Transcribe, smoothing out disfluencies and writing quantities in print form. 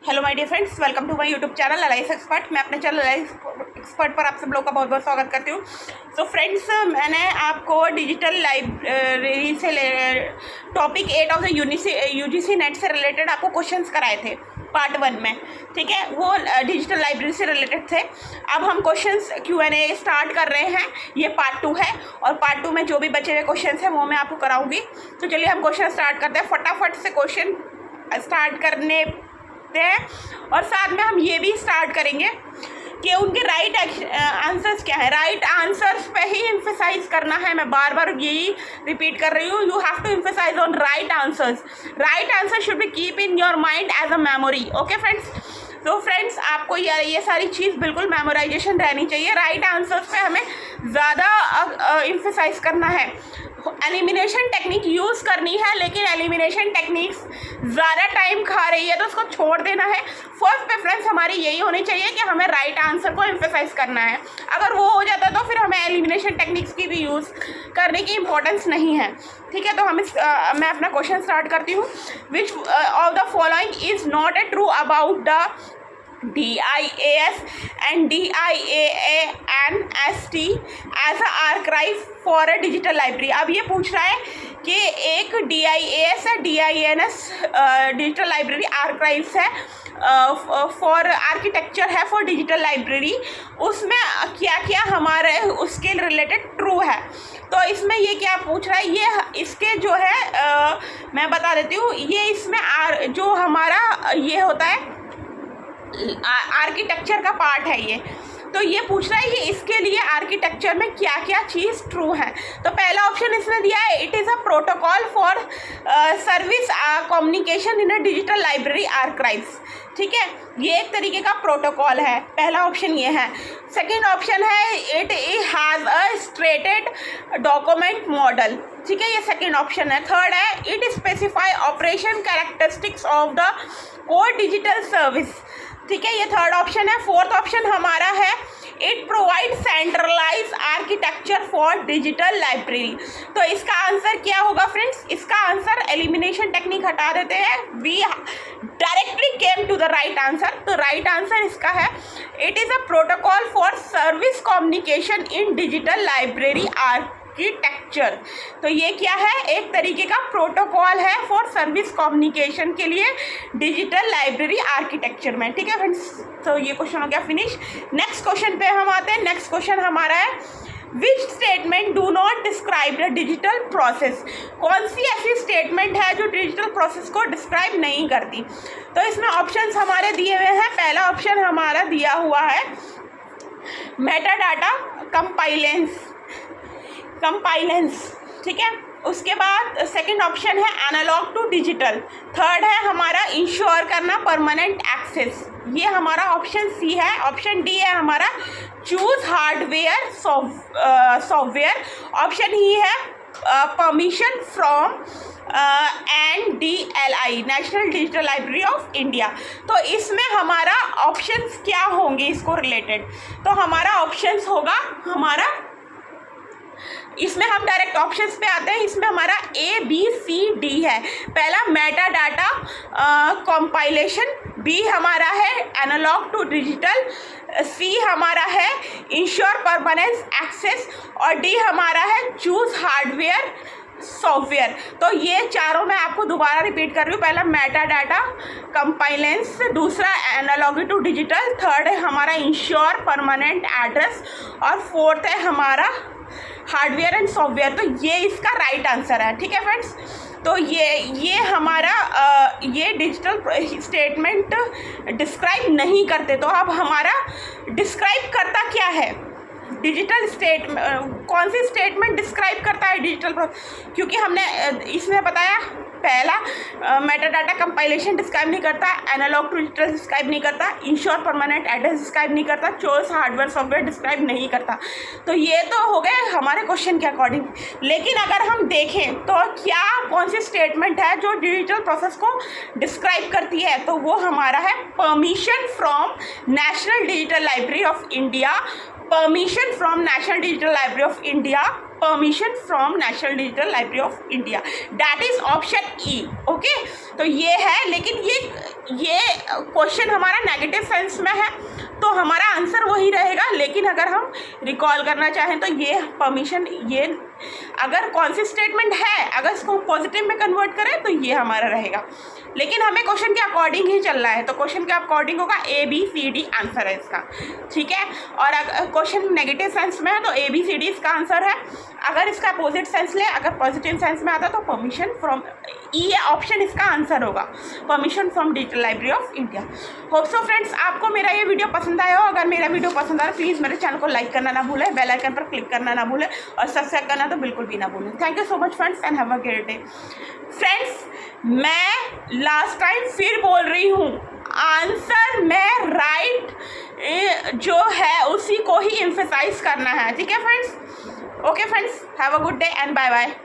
Hello my dear friends, welcome to my YouTube channel Alice expert. मैं अपने channel Alice expert पर आप सब लोग का बहुत बहुत स्वागत करती हूँ। सो फ्रेंड्स, मैंने आपको डिजिटल लाइब्रेरी से topic 8 of the UGC net से रिलेटेड आपको क्वेश्चंस कराए थे पार्ट 1 में। ठीक है, वो डिजिटल लाइब्रेरी से रिलेटेड थे। अब हम क्वेश्चंस Q&A स्टार्ट कर रहे हैं। ये पार्ट 2 है और पार्ट 2 में जो भी बचे हुए क्वेश्चंस हैं वो मैं आपको कराऊंगी। तो चलिए हम क्वेश्चन स्टार्ट करते हैं। फटाफट से क्वेश्चन स्टार्ट करने हैं और साथ में हम ये भी स्टार्ट करेंगे कि उनके राइट आंसर्स क्या है। राइट आंसर्स पे ही एम्फेसाइज करना है। मैं बार बार यही रिपीट कर रही हूँ, you have to emphasise on right answers. Right answer should be keep in your mind as a memory. Okay friends, तो फ्रेंड्स आपको ये सारी चीज़ बिल्कुल मेमोराइजेशन रहनी चाहिए। राइट आंसर्स पे हमें ज़्यादा एम्फेसाइज करना है। एलिमिनेशन टेक्निक यूज़ करनी है, लेकिन एलिमिनेशन टेक्निक्स ज़्यादा टाइम खा रही है तो उसको छोड़ देना है। फर्स्ट प्रेफरेंस हमारी यही होनी चाहिए कि हमें राइट आंसर को एम्फेसाइज करना है। अगर वो हो जाता तो फिर हमें एलिमिनेशन टेक्निक्स की भी यूज़ करने की इम्पोर्टेंस नहीं है। ठीक है, तो मैं अपना क्वेश्चन स्टार्ट करती हूँ। Which of the following is not a true about the DIAS and DIANST as a archive for a digital library। अब ये पूछ रहा है कि एक DIAS है, DINS डिजिटल लाइब्रेरी आर्काइव्स है, फॉर आर्किटेक्चर है फॉर डिजिटल लाइब्रेरी। उसमें क्या क्या हमारे उसके रिलेटेड ट्रू है। तो इसमें ये क्या पूछ रहा है, ये इसके जो है मैं बता देती हूँ। ये इसमें जो हमारा ये होता है आर्किटेक्चर का पार्ट है ये। तो ये पूछ रहा है ये इसके लिए आर्किटेक्चर में क्या क्या चीज़ ट्रू है। तो पहला ऑप्शन इसने दिया है, it is a protocol for service communication in a digital library archives. ठीक है, ये एक तरीके का प्रोटोकॉल है। पहला ऑप्शन ये है। सेकेंड ऑप्शन है, it has a structured document model. ठीक है, ये सेकेंड ऑप्शन है। थर्ड है, it specify operation characteristics of the core digital service. ठीक है, ये थर्ड ऑप्शन है। फोर्थ ऑप्शन हमारा है, it provide centralise architecture for digital library. तो इसका आंसर क्या होगा फ्रेंड्स? इसका आंसर एलिमिनेशन टेक्निक हटा देते हैं, we directly came to the right answer. तो राइट आंसर इसका है, it is a protocol for service communication in digital library architecture. तो ये क्या है? एक तरीके का प्रोटोकॉल है फॉर सर्विस कम्युनिकेशन के लिए डिजिटल लाइब्रेरी आर्किटेक्चर में। ठीक है फ्रेंड्स, तो ये क्वेश्चन हो गया फिनिश। नेक्स्ट क्वेश्चन पे हम आते हैं। नेक्स्ट क्वेश्चन हमारा है, which statement do not describe the digital process. कौन सी ऐसी स्टेटमेंट है जो डिजिटल प्रोसेस को डिस्क्राइब नहीं करती? तो इसमें ऑप्शंस हमारे दिए हुए हैं। पहला ऑप्शन हमारा दिया हुआ है मेटा डाटा कंपाइलेंस। ठीक है, उसके बाद सेकंड ऑप्शन है एनालॉग टू डिजिटल। थर्ड है हमारा इंश्योर करना परमानेंट एक्सेस। ये हमारा ऑप्शन सी है। ऑप्शन डी है हमारा choose hardware software. Option E है permission from NDLI National Digital Library of India. तो इसमें हमारा ऑप्शंस क्या होंगे इसको रिलेटेड? तो हमारा ऑप्शंस होगा हमारा, इसमें हम डायरेक्ट ऑप्शंस पे आते हैं। इसमें हमारा ABCD है। पहला मेटा डाटा कंपाइलेशन, बी हमारा है एनालॉग टू डिजिटल, सी हमारा है इंश्योर परमानेंट एक्सेस और डी हमारा है चूज हार्डवेयर सॉफ्टवेयर। तो ये चारों मैं आपको दोबारा रिपीट कर रही हूँ। पहला मेटा डाटा कंपाइलेंस, दूसरा एनालॉग टू डिजिटल, थर्ड है हमारा इंश्योर परमानेंट एड्रेस और फोर्थ है हमारा हार्डवेयर एंड सॉफ्टवेयर। तो ये इसका राइट आंसर है। ठीक है फ्रेंड्स, तो ये हमारा ये डिजिटल स्टेटमेंट डिस्क्राइब नहीं करते। तो अब हमारा डिस्क्राइब करता क्या है? डिजिटल कौन सी स्टेटमेंट डिस्क्राइब करता है डिजिटल? क्योंकि हमने इसमें बताया, पहला मेटा डाटा कंपाइलेशन डिस्क्राइब नहीं करता, एनालॉग टू डिजिटल डिस्क्राइब नहीं करता, इंश्योर परमानेंट एड्रेस डिस्क्राइब नहीं करता, चूज हार्डवेयर सॉफ्टवेयर डिस्क्राइब नहीं करता। तो ये तो हो गए हमारे क्वेश्चन के अकॉर्डिंग। लेकिन अगर हम देखें तो क्या कौन सी स्टेटमेंट है जो डिजिटल प्रोसेस को डिस्क्राइब करती है? तो वो हमारा है permission from national Digital Library of India, permission from national Digital Library of India, permission from national Digital Library of India, that is option E. Okay, तो ये है, लेकिन ये क्वेश्चन हमारा नेगेटिव सेंस में है तो हमारा आंसर वही रहेगा, लेकिन अगर हम रिकॉल करना चाहें तो ये परमिशन, ये अगर कौन सी स्टेटमेंट है, अगर इसको पॉजिटिव में कन्वर्ट करें तो ये हमारा रहेगा, लेकिन हमें क्वेश्चन के अकॉर्डिंग ही चलना है, तो क्वेश्चन के अकॉर्डिंग होगा ABCD आंसर है इसका, ठीक है। और अगर क्वेश्चन नेगेटिव सेंस में है तो ABCD इसका आंसर है। अगर इसका अपोजिट सेंस ले, अगर पॉजिटिव सेंस में आता तो परमिशन फ्रॉम, ये ऑप्शन इसका आंसर होगा, permission from digital Library of India. Hope so friends आपको मेरा ये वीडियो पसंद आया हो। अगर मेरा वीडियो पसंद आया प्लीज़ मेरे चैनल को लाइक करना ना भूलें, बेल आइकन पर क्लिक करना ना भूलें और सब्सक्राइब करना तो बिल्कुल भी ना भूलें। Thank you so much friends and have a great day. Friends मैं लास्ट टाइम फिर बोल रही हूँ, आंसर में राइट जो है उसी को ही एम्फेसाइज करना है, ठीक है friends. Okay friends, have a good day and bye bye.